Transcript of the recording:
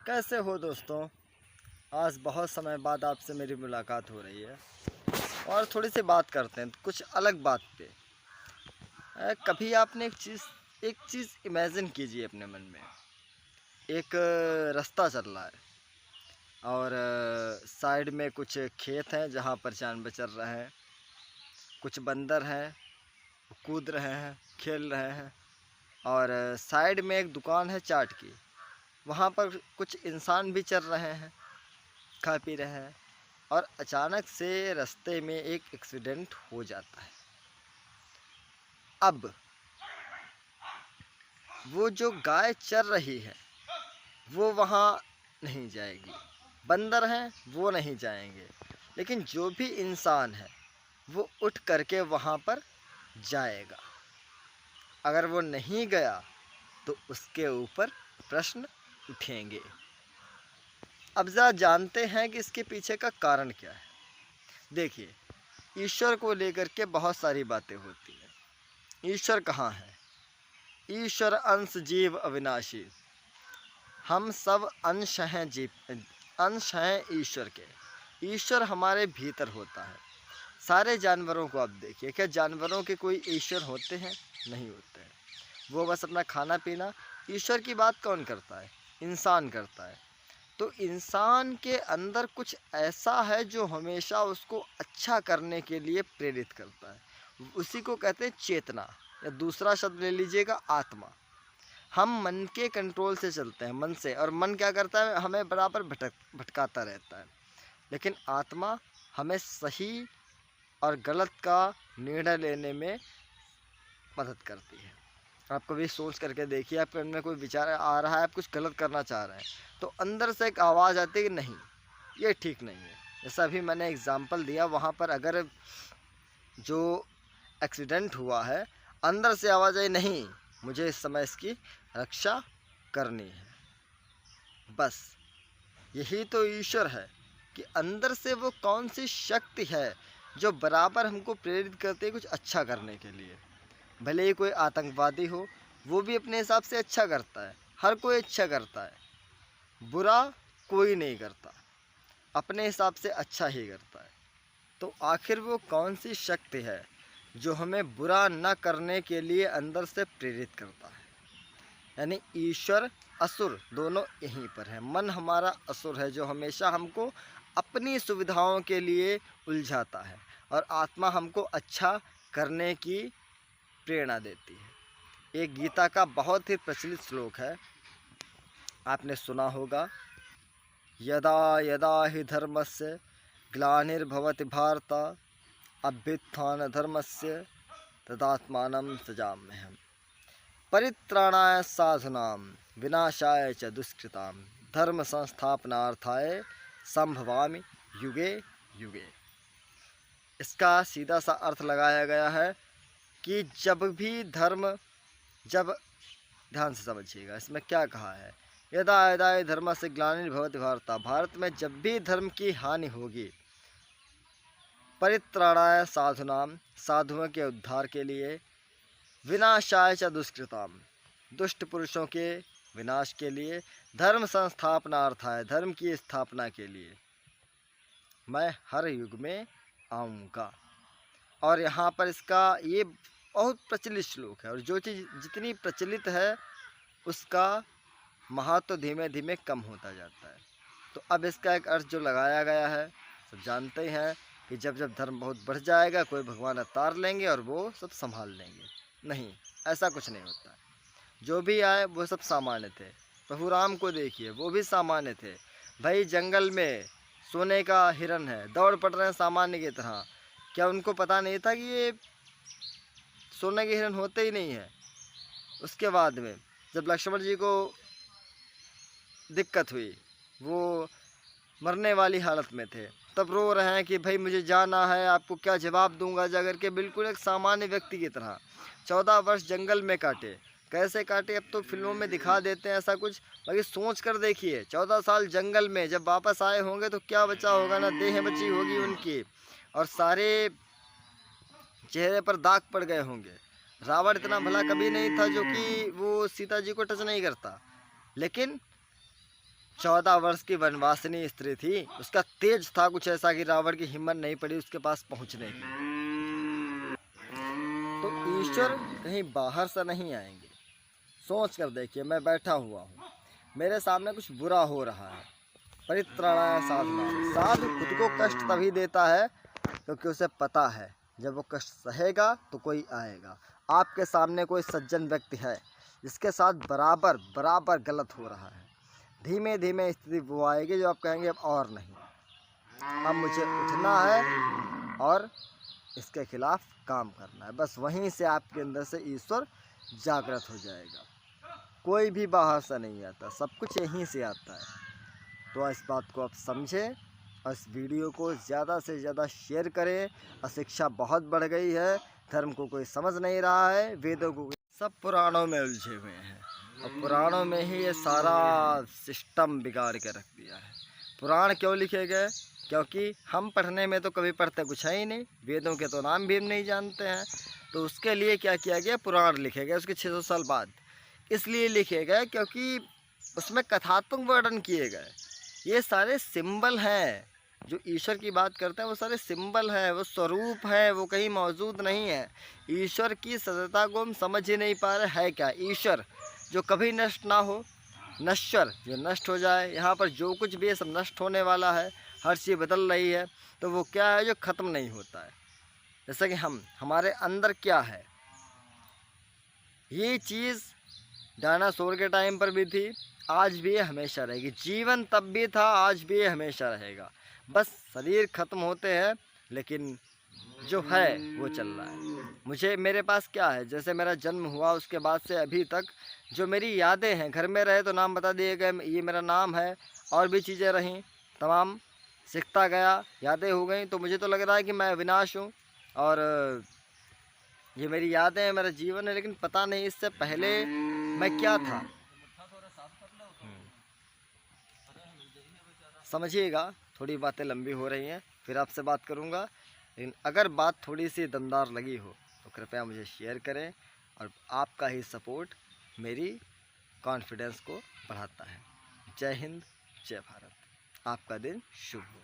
कैसे हो दोस्तों। आज बहुत समय बाद आपसे मेरी मुलाकात हो रही है और थोड़ी सी बात करते हैं कुछ अलग बात पे। कभी आपने एक चीज़ इमेजिन कीजिए अपने मन में। एक रास्ता चल रहा है और साइड में कुछ खेत हैं जहाँ पर जानवर चल रहे हैं। कुछ बंदर हैं, कूद रहे हैं, खेल रहे हैं। और साइड में एक दुकान है चाट की, वहाँ पर कुछ इंसान भी चल रहे हैं, खा पी रहे हैं। और अचानक से रास्ते में एक एक्सीडेंट हो जाता है। अब वो जो गाय चर रही है वो वहाँ नहीं जाएगी, बंदर हैं वो नहीं जाएंगे, लेकिन जो भी इंसान है वो उठ करके वहाँ पर जाएगा। अगर वो नहीं गया तो उसके ऊपर प्रश्न उठेंगे। अब ज़रा जानते हैं कि इसके पीछे का कारण क्या है। देखिए, ईश्वर को लेकर के बहुत सारी बातें होती हैं। ईश्वर कहाँ है? ईश्वर अंश जीव अविनाशी। हम सब अंश हैं जीव, अंश हैं ईश्वर के। ईश्वर हमारे भीतर होता है। सारे जानवरों को आप देखिए, क्या जानवरों के कोई ईश्वर होते हैं? नहीं होते हैं। वो बस अपना खाना पीना। ईश्वर की बात कौन करता है? इंसान करता है। तो इंसान के अंदर कुछ ऐसा है जो हमेशा उसको अच्छा करने के लिए प्रेरित करता है। उसी को कहते हैं चेतना, या दूसरा शब्द ले लीजिएगा आत्मा। हम मन के कंट्रोल से चलते हैं, मन से, और मन क्या करता है? हमें बराबर भटकाता रहता है। लेकिन आत्मा हमें सही और गलत का निर्णय लेने में मदद करती है। आप कभी सोच करके देखिए, आपके मन में कोई विचार आ रहा है, आप कुछ गलत करना चाह रहे हैं, तो अंदर से एक आवाज़ आती है कि नहीं, ये ठीक नहीं है। जैसा अभी मैंने एग्जाम्पल दिया, वहाँ पर अगर जो एक्सीडेंट हुआ है, अंदर से आवाज़ आई नहीं, मुझे इस समय इसकी रक्षा करनी है। बस यही तो ईश्वर है कि अंदर से वो कौन सी शक्ति है जो बराबर हमको प्रेरित करती है कुछ अच्छा करने के लिए। भले ही कोई आतंकवादी हो, वो भी अपने हिसाब से अच्छा करता है। हर कोई अच्छा करता है, बुरा कोई नहीं करता, अपने हिसाब से अच्छा ही करता है। तो आखिर वो कौन सी शक्ति है जो हमें बुरा न करने के लिए अंदर से प्रेरित करता है? यानी ईश्वर असुर दोनों यहीं पर है। मन हमारा असुर है जो हमेशा हमको अपनी सुविधाओं के लिए उलझाता है, और आत्मा हमको अच्छा करने की प्रेरणा देती है। एक गीता का बहुत ही प्रचलित श्लोक है, आपने सुना होगा, यदा यदा हि धर्मस्य ग्लानिर्भवति भारत अभ्युत्थान धर्मस्य तदात्मानं सृजाम्यहम् परित्राणाय साधूनां विनाशाय च दुष्कृतां धर्म संस्थापनार्थाय संभवामि युगे युगे। इसका सीधा सा अर्थ लगाया गया है कि जब भी धर्म, जब, ध्यान से समझिएगा इसमें क्या कहा है, यदा यदा धर्म से ग्लानिर्भवति भारत, भारत में जब भी धर्म की हानि होगी, परित्राणाय साधूनाम, साधुओं के उद्धार के लिए, विनाशाय च दुष्कृताम, दुष्ट पुरुषों के विनाश के लिए, धर्म संस्थापनार्थाय, धर्म की स्थापना के लिए मैं हर युग में आऊँगा। और यहाँ पर इसका ये बहुत प्रचलित श्लोक है, और जो चीज़ जितनी प्रचलित है उसका महत्व धीमे धीमे कम होता जाता है। तो अब इसका एक अर्थ जो लगाया गया है, सब जानते हैं कि जब जब धर्म बहुत बढ़ जाएगा, कोई भगवान अवतार लेंगे और वो सब संभाल लेंगे। नहीं, ऐसा कुछ नहीं होता। जो भी आए वो सब सामान्य थे। प्रभु राम को देखिए, वो भी सामान्य थे। भाई जंगल में सोने का हिरन है, दौड़ पड़ रहे हैं सामान्य की तरह। क्या उनको पता नहीं था कि ये सोने के हिरन होते ही नहीं है? उसके बाद में जब लक्ष्मण जी को दिक्कत हुई, वो मरने वाली हालत में थे, तब रो रहे हैं कि भाई मुझे जाना है, आपको क्या जवाब दूंगा जाकर के, बिल्कुल एक सामान्य व्यक्ति की तरह। 14 वर्ष जंगल में काटे। कैसे काटे अब तो फिल्मों में दिखा देते हैं ऐसा कुछ, बाकी सोच कर देखिए 14 साल जंगल में, जब वापस आए होंगे तो क्या बचा होगा? ना देह बची होगी उनकी, और सारे चेहरे पर दाग पड़ गए होंगे। रावण इतना भला कभी नहीं था जो कि वो सीता जी को टच नहीं करता, लेकिन 14 वर्ष की वनवासिनी स्त्री थी, उसका तेज था कुछ ऐसा कि रावण की हिम्मत नहीं पड़ी उसके पास पहुंचने की। तो ईश्वर कहीं बाहर से नहीं आएंगे। सोच कर देखिए, मैं बैठा हुआ हूँ, मेरे सामने कुछ बुरा हो रहा है, परित्राणाय साधनाय। साधु खुद को कष्ट तभी देता है क्योंकि उसे पता है जब वो कष्ट सहेगा तो कोई आएगा। आपके सामने कोई सज्जन व्यक्ति है जिसके साथ बराबर बराबर गलत हो रहा है, धीमे धीमे स्थिति वो आएगी जो आप कहेंगे अब और नहीं, अब मुझे उठना है और इसके खिलाफ काम करना है। बस वहीं से आपके अंदर से ईश्वर जागृत हो जाएगा। कोई भी बाहर से नहीं आता, सब कुछ यहीं से आता है। तो इस बात को आप समझें और इस वीडियो को ज़्यादा से ज़्यादा शेयर करें। अशिक्षा बहुत बढ़ गई है, धर्म को कोई समझ नहीं रहा है, वेदों को सब पुराणों में उलझे हुए हैं और पुराणों में ही ये सारा सिस्टम बिगाड़ के रख दिया है। पुराण क्यों लिखे गए? क्योंकि हम पढ़ने में तो कभी पढ़ते कुछ है ही नहीं, वेदों के तो नाम भी हम नहीं जानते हैं। तो उसके लिए क्या किया गया, पुराण लिखे गए उसके 600 साल बाद। इसलिए लिखे गए क्योंकि उसमें कथात्मक वर्णन किए गए। ये सारे सिंबल हैं, जो ईश्वर की बात करते हैं वो सारे सिंबल हैं, वो स्वरूप है, वो कहीं मौजूद नहीं है। ईश्वर की सत्यता को हम समझ ही नहीं पा रहे। है क्या ईश्वर? जो कभी नष्ट ना हो, नश्वर, जो नष्ट हो जाए। यहाँ पर जो कुछ भी है सब नष्ट होने वाला है, हर चीज़ बदल रही है। तो वो क्या है जो ख़त्म नहीं होता है? जैसा कि हमारे अंदर क्या है, ये चीज़ डायनासोर के टाइम पर भी थी, आज भी ये हमेशा रहेगी। जीवन तब भी था, आज भी ये हमेशा रहेगा। बस शरीर ख़त्म होते हैं, लेकिन जो है वो चल रहा है। मुझे, मेरे पास क्या है, जैसे मेरा जन्म हुआ उसके बाद से अभी तक जो मेरी यादें हैं, घर में रहे तो नाम बता दिए गए, ये मेरा नाम है, और भी चीज़ें रहीं, तमाम सीखता गया, यादें हो गई। तो मुझे तो लग रहा है कि मैं अविनाश हूँ और ये मेरी यादें हैं, मेरा जीवन है। लेकिन पता नहीं इससे पहले मैं क्या था। समझिएगा, थोड़ी बातें लंबी हो रही हैं, फिर आपसे बात करूँगा। लेकिन अगर बात थोड़ी सी दमदार लगी हो तो कृपया मुझे शेयर करें, और आपका ही सपोर्ट मेरी कॉन्फिडेंस को बढ़ाता है। जय हिंद, जय भारत। आपका दिन शुभ हो।